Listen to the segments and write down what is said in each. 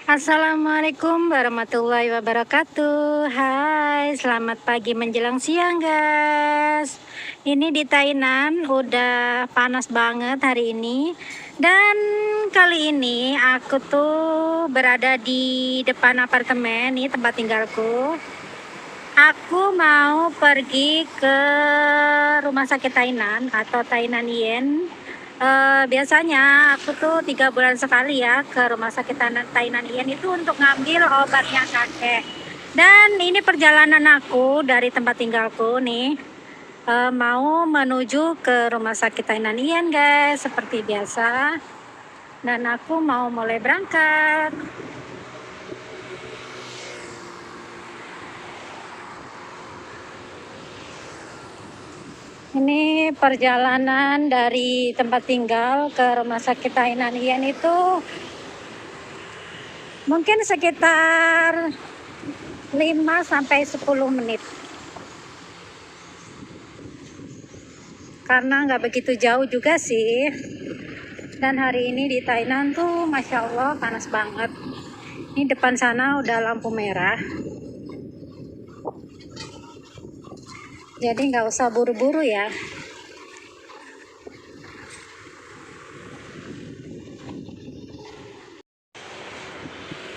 Assalamualaikum warahmatullahi wabarakatuh. Hai, selamat pagi menjelang siang guys. Ini di Tainan udah panas banget hari ini. Dan kali ini aku tuh berada di depan apartemen, nih tempat tinggalku. Aku mau pergi ke rumah sakit Tainan atau Tainan Yen. Biasanya aku tuh 3 bulan sekali ya ke rumah sakit Tainan Yen itu untuk ngambil obatnya kakek. Dan ini perjalanan aku dari tempat tinggalku nih, mau menuju ke rumah sakit Tainan Yen guys, seperti biasa. Dan aku mau mulai berangkat. Ini perjalanan dari tempat tinggal ke rumah sakit Tainan Yen itu mungkin sekitar 5-10 menit. Karena nggak begitu jauh juga sih. Dan hari ini di Tainan tuh Masya Allah panas banget. Ini depan sana udah lampu merah. Jadi nggak usah buru-buru ya.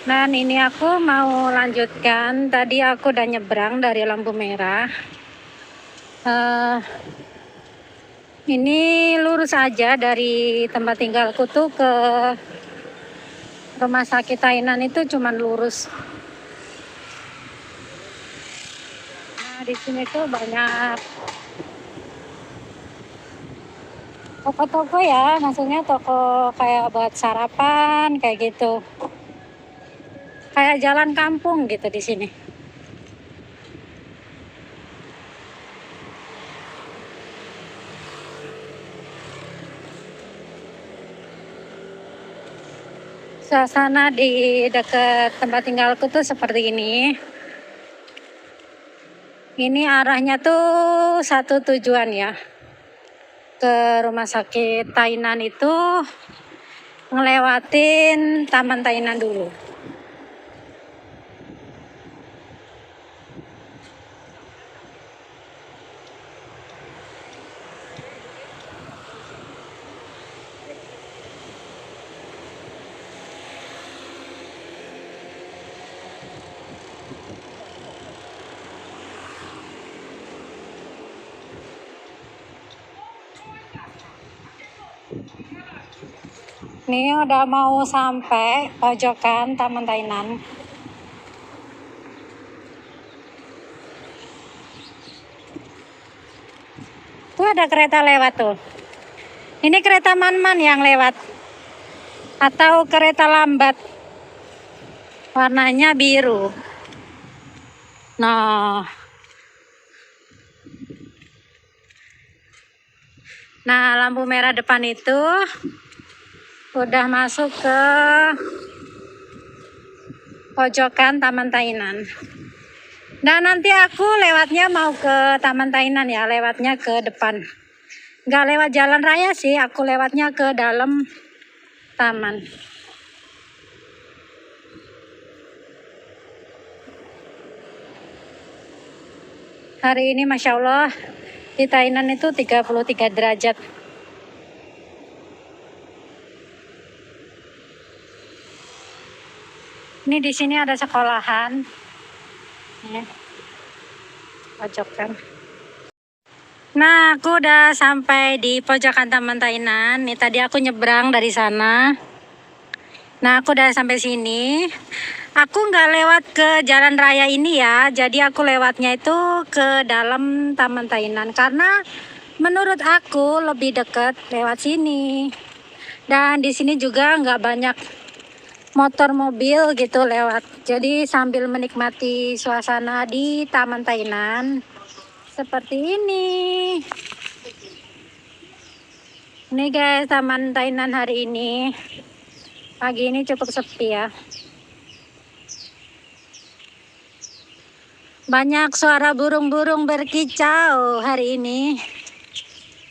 Dan ini aku mau lanjutkan. Tadi aku udah nyebrang dari lampu merah. Ini lurus aja dari tempat tinggalku tuh ke rumah sakit Tainan itu cuman lurus. Nah, di sini tuh banyak toko-toko ya, maksudnya toko kayak buat sarapan kayak gitu. Kayak jalan kampung gitu di sini. Suasana di dekat tempat tinggalku tuh seperti ini. Ini arahnya tuh satu tujuan ya. Ke rumah sakit Tainan itu ngelewatin Taman Tainan dulu. Ini udah mau sampai pojokan Taman Tainan. Tuh ada kereta lewat tuh. Ini kereta Man-Man yang lewat. Atau kereta lambat. Warnanya biru. Nah, lampu merah depan itu udah masuk ke pojokan Taman Tainan. Dan nanti aku lewatnya mau ke Taman Tainan ya, lewatnya ke depan. Nggak lewat jalan raya sih, aku lewatnya ke dalam taman. Hari ini Masya Allah di Tainan itu 33 derajat. Ini di sini ada sekolahan. Ya. Pojokan. Nah, aku udah sampai di pojokan Taman Tainan. Nih tadi aku nyebrang dari sana. Nah, aku udah sampai sini. Aku nggak lewat ke jalan raya ini ya. Jadi aku lewatnya itu ke dalam Taman Tainan karena menurut aku lebih dekat lewat sini. Dan di sini juga nggak banyak motor mobil gitu lewat. Jadi sambil menikmati suasana di Taman Tainan seperti ini. Ini guys, Taman Tainan hari ini. Pagi ini cukup sepi ya. Banyak suara burung-burung berkicau hari ini.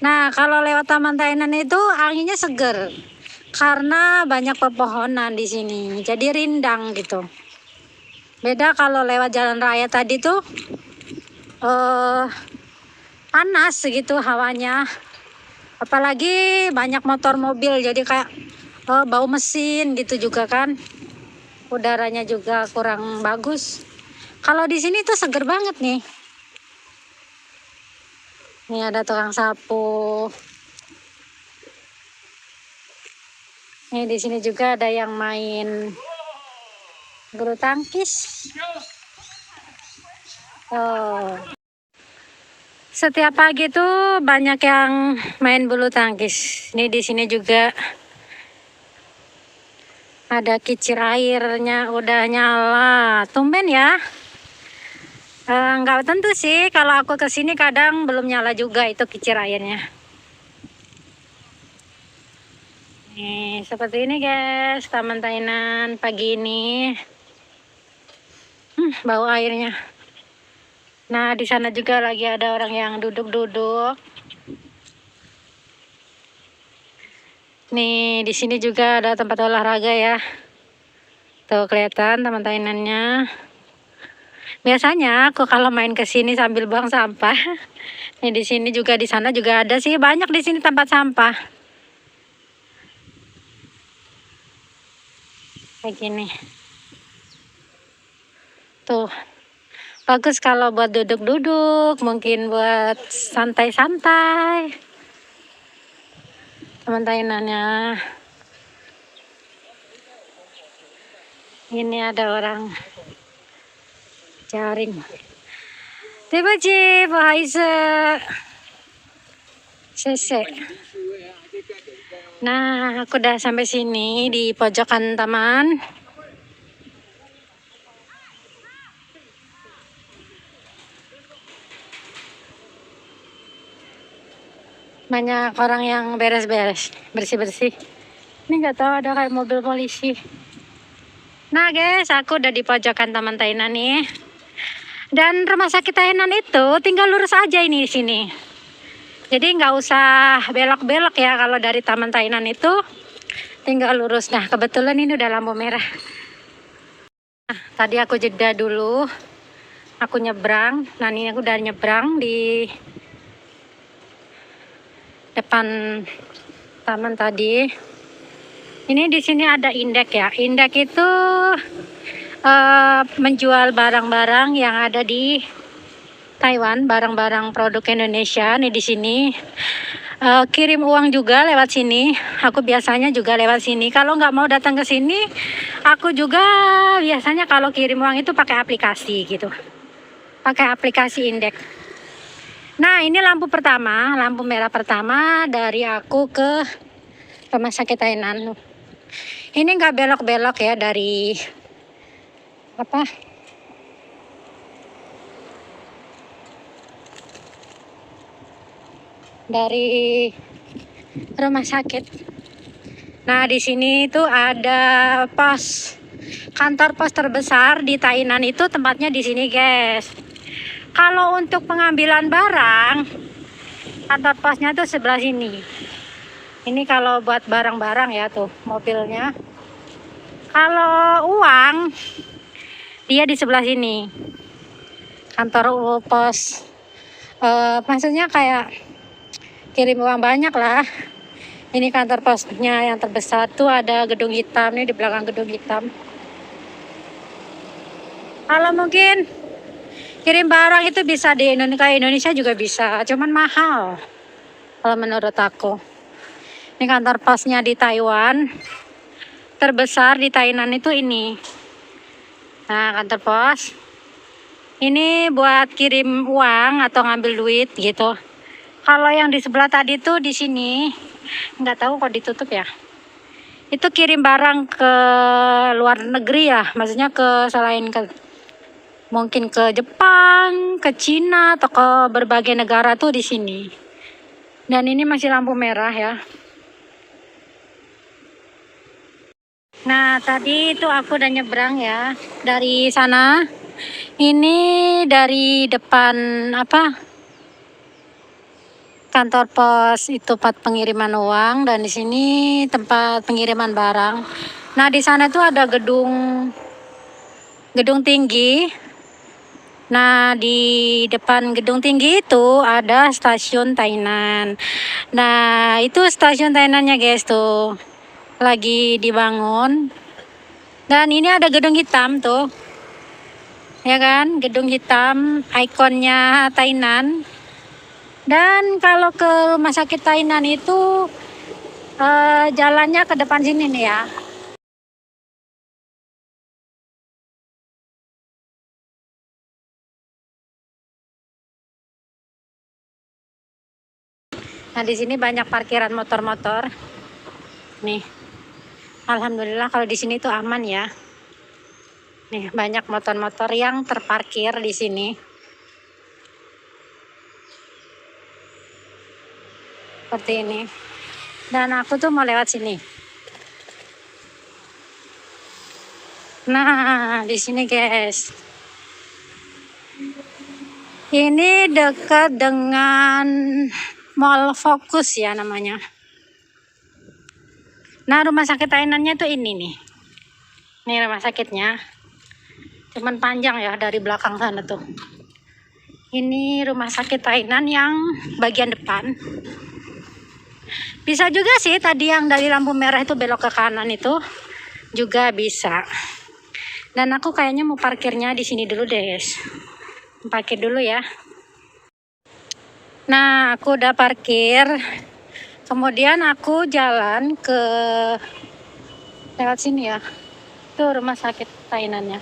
Nah, kalau lewat Taman Tainan itu anginnya seger. karena banyak pepohonan di sini, jadi rindang gitu. Beda kalau lewat jalan raya tadi tuh eh, panas gitu hawanya. Apalagi banyak motor mobil, jadi kayak bau mesin gitu juga kan. Udaranya juga kurang bagus. Kalau di sini tuh seger banget nih. Nih ada tukang sapu. Nih di sini juga ada yang main bulu tangkis. Oh. Setiap pagi tuh banyak yang main bulu tangkis. Nih di sini juga ada kicir airnya udah nyala. Tumben ya. Nggak tentu sih, kalau aku kesini kadang belum nyala juga itu kicir airnya. Nih, seperti ini guys, Taman Tainan pagi ini. Bau airnya. Nah, di sana juga lagi ada orang yang duduk-duduk. Nih, di sini juga ada tempat olahraga ya. Tuh kelihatan Taman Tainannya. Biasanya aku kalau main ke sini sambil buang sampah. Nih di sini juga, di sana juga ada sih, banyak di sini tempat sampah. Kayak gini. Tuh. Bagus kalau buat duduk-duduk, mungkin buat santai-santai. Taman Tainannya. Ini ada orang jaring. Tiba Cip, Haise. Sese. Nah, aku udah sampai sini di pojokan taman. Banyak orang yang beres-beres, bersih-bersih. Ini nggak tahu ada kayak mobil polisi. Nah guys, aku udah di pojokan Taman Tainan nih. Dan rumah sakit Tainan itu tinggal lurus aja ini di sini. Jadi nggak usah belok-belok ya kalau dari Taman Tainan itu tinggal lurus. Nah kebetulan ini udah lampu merah. Nah, tadi aku jeda dulu. Aku nyebrang. Nah ini aku udah nyebrang di depan taman tadi. Ini di sini ada Indek ya. Indek itu menjual barang-barang yang ada di Taiwan, barang-barang produk Indonesia. Nih di sini kirim uang juga lewat sini. Aku biasanya juga lewat sini. Kalau nggak mau datang ke sini, aku juga biasanya kalau kirim uang itu pakai aplikasi gitu. Pakai aplikasi Indek. Nah ini lampu pertama, lampu merah pertama dari aku ke rumah sakit Tainan. Ini nggak belok-belok ya dari apa? Dari rumah sakit. Nah di sini tuh ada pos, kantor pos terbesar di Tainan itu tempatnya di sini guys. Kalau untuk pengambilan barang, kantor posnya tuh sebelah sini. Ini kalau buat barang-barang ya tuh mobilnya. Kalau uang dia di sebelah sini. Kantor pos. Maksudnya kayak kirim uang banyak lah. Ini kantor posnya yang terbesar tuh ada gedung hitam nih di belakang gedung hitam. Kalau mungkin kirim barang itu bisa di Indonesia juga bisa, cuman mahal. Kalau menurut aku. Ini kantor posnya di Taiwan. Terbesar di Tainan itu ini. Nah, kantor pos. Ini buat kirim uang atau ngambil duit gitu. Kalau yang di sebelah tadi tuh di sini, nggak tahu kok ditutup ya. Itu kirim barang ke luar negeri ya, maksudnya ke selain ke mungkin ke Jepang, ke Cina atau ke berbagai negara tuh di sini. Dan ini masih lampu merah ya. Nah, tadi itu aku udah nyebrang ya dari sana. Ini dari depan apa? kantor pos itu tempat pengiriman uang, dan di sini tempat pengiriman barang. Nah, di sana tuh ada gedung tinggi. Nah, di depan gedung tinggi itu ada stasiun Tainan. Nah, itu stasiun Tainannya guys tuh lagi dibangun. Dan ini ada gedung hitam tuh. Ya kan, gedung hitam ikonnya Tainan. Dan kalau ke rumah sakit Tainan itu jalannya ke depan sini nih ya. Nah, di sini banyak parkiran motor-motor. Nih. Alhamdulillah kalau di sini tuh aman ya. Nih, banyak motor-motor yang terparkir di sini. Seperti ini. Dan aku tuh mau lewat sini. Nah, di sini guys. Ini dekat dengan Mall Fokus ya namanya. Nah, rumah sakit Tainannya tuh ini nih. Ini rumah sakitnya. Cuman panjang ya dari belakang sana tuh. Ini rumah sakit Tainan yang bagian depan. Bisa juga sih tadi yang dari lampu merah itu belok ke kanan itu juga bisa. Dan aku kayaknya mau parkirnya di sini dulu deh, guys. Parkir dulu ya. Nah, aku udah parkir. Kemudian aku jalan ke lewat sini ya. Tuh rumah sakit Tainannya.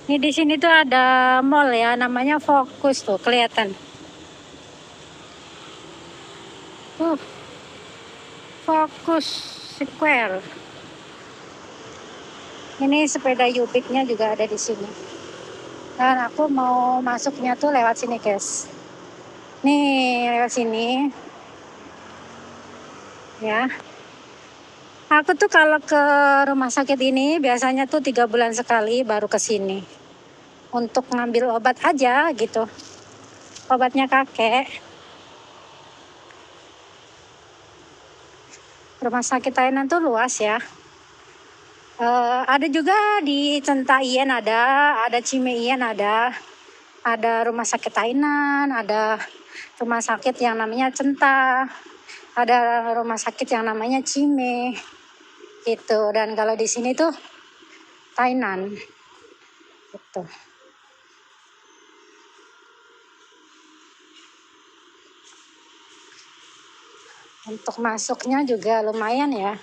Ini di sini tuh ada mall ya, namanya Fokus tuh, kelihatan. Fokus Square. Ini sepeda Ubiknya juga ada di sini. Dan aku mau masuknya tuh lewat sini, guys. Nih, lewat sini. Ya. Aku tuh kalau ke rumah sakit ini biasanya tuh 3 bulan sekali baru ke sini. Untuk ngambil obat aja gitu. Obatnya kakek. Rumah sakit Tainan tuh luas ya. Ada juga di Centaien ada Cimeien ada rumah sakit Tainan, ada rumah sakit yang namanya Centa, ada rumah sakit yang namanya Cime, gitu. Dan kalau di sini tuh Tainan, gitu. Untuk masuknya juga lumayan ya.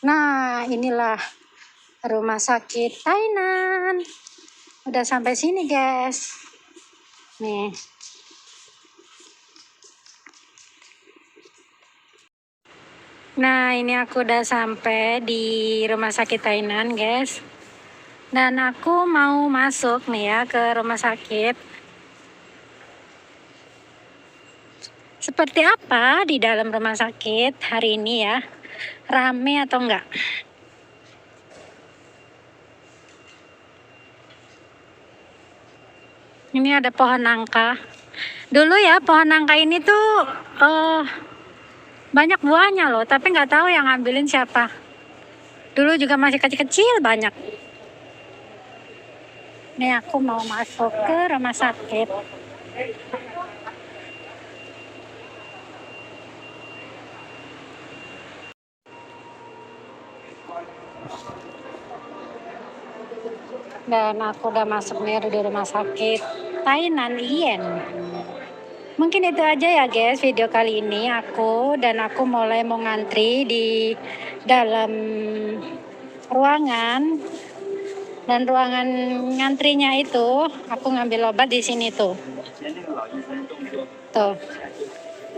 Nah, inilah rumah sakit Tainan. Udah sampai sini, guys. Nih. Nah, ini aku udah sampai di rumah sakit Tainan, guys. Dan aku mau masuk nih ya ke rumah sakit. Seperti apa di dalam rumah sakit hari ini ya? Rame atau enggak? Ini ada pohon nangka. Dulu ya pohon nangka ini tuh banyak buahnya loh, tapi nggak tahu yang ngambilin siapa. Dulu juga masih kecil-kecil banyak. Nih aku mau masuk ke rumah sakit. Dan aku udah masuk nih di rumah sakit Tainan Ien. Mungkin itu aja ya guys video kali ini aku mulai mau ngantri di dalam ruangan. Dan ruangan ngantrinya itu aku ngambil obat di sini tuh. Tuh.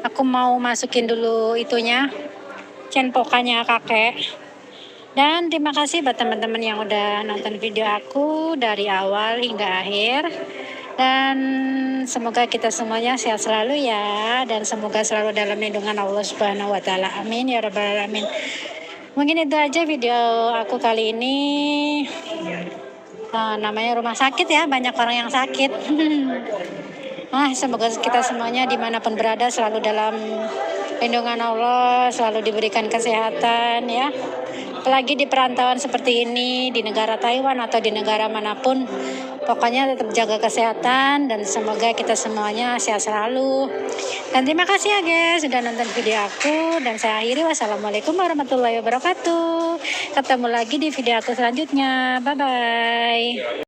Aku mau masukin dulu itunya, cenpokannya kakek. Dan terima kasih buat teman-teman yang udah nonton video aku dari awal hingga akhir. Dan semoga kita semuanya sehat selalu ya. Dan semoga selalu dalam lindungan Allah Subhanahu wa Ta'ala. Amin ya Rabbal Alamin. Mungkin itu aja video aku kali ini. namanya rumah sakit ya, banyak orang yang sakit. Semoga kita semuanya dimanapun berada selalu dalam lindungan Allah, selalu diberikan kesehatan ya. Apalagi di perantauan seperti ini, di negara Taiwan atau di negara manapun, pokoknya tetap jaga kesehatan dan semoga kita semuanya sehat selalu. Dan terima kasih ya guys sudah nonton video aku, dan saya akhiri. Wassalamualaikum warahmatullahi wabarakatuh. Ketemu lagi di video aku selanjutnya. Bye bye.